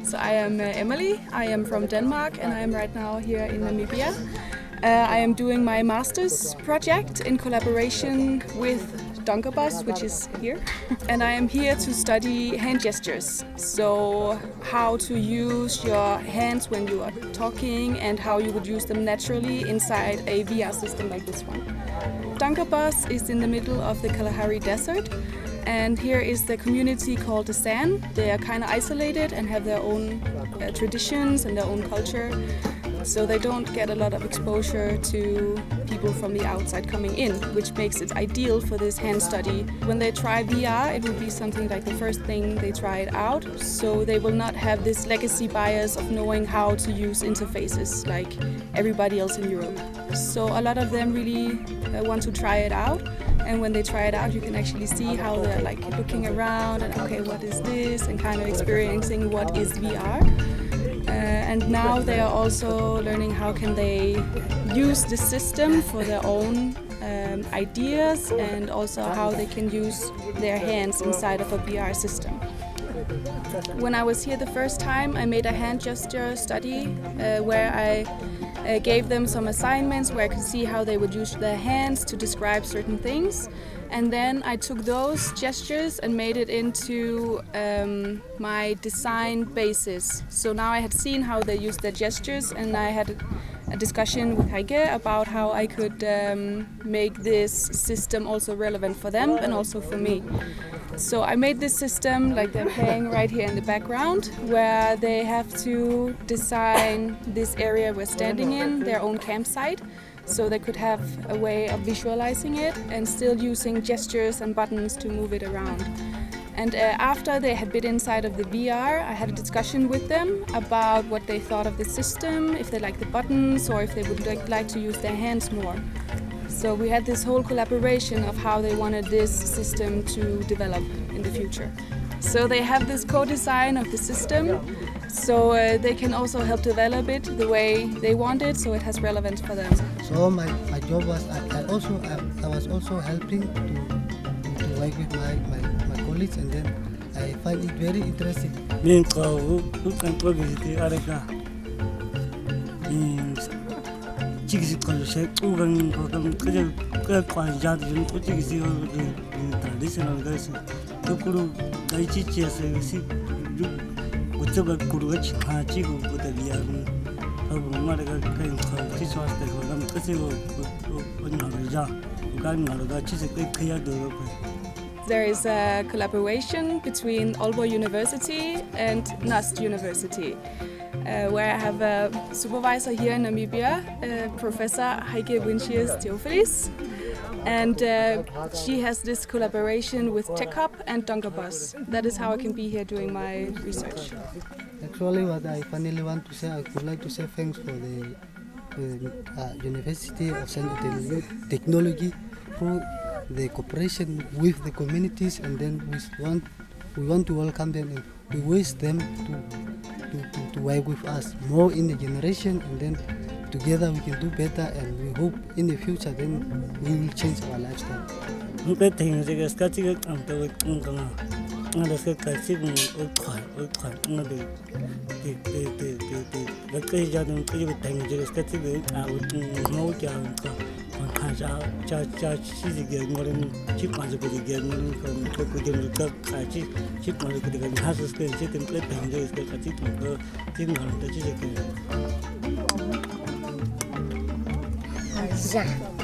So I am Emelie. I am from Denmark and I am right now here in Namibia. I am doing my master's project in collaboration with Donkerbus, which is here. And I am here to study hand gestures. So how to use your hands when you are talking and how you would use them naturally inside a VR system like this one. Donkerbus is in the middle of the Kalahari Desert. And here is the community called the San. They are kind of isolated and have their own traditions and their own culture. So they don't get a lot of exposure to people from the outside coming in, which makes it ideal for this hand study. When they try VR, it will be something like the first thing they try it out. So they will not have this legacy bias of knowing how to use interfaces like everybody else in Europe. So a lot of them really want to try it out. And when they try it out, you can actually see how they're like looking around and okay, what is this? And kind of experiencing what is VR. And now they are also learning how can they use the system for their own ideas and also how they can use their hands inside of a VR system. When I was here the first time, I made a hand gesture study where I gave them some assignments where I could see how they would use their hands to describe certain things. And then I took those gestures and made it into my design basis. So now I had seen how they used their gestures and I had a discussion with Heike about how I could make this system also relevant for them and also for me. So I made this system like they're playing right here in the background where they have to design this area we're standing in, their own campsite. So they could have a way of visualizing it and still using gestures and buttons to move it around. And after they had been inside of the VR, I had a discussion with them about what they thought of the system, if they liked the buttons or if they would like to use their hands more. So we had this whole collaboration of how they wanted this system to develop in the future. So they have this co-design of the system, so they can also help develop it the way they want it, so it has relevance for them. So my job was I was also helping to work with my colleagues, and then I find it very interesting. There is a collaboration between Aalborg University and NUST University, where I have a supervisor here in Namibia, Professor Heike Theophilis, and she has this collaboration with TechHub and Donkerbus. That is how I can be here doing my research. Actually, what I finally want to say, I would like to say thanks for the University of Science and Technology for the cooperation with the communities, and then we want to welcome them and we wish them to work with us more in the generation, and then together we can do better, and we hope in the future then we will change our lifestyle. Ja.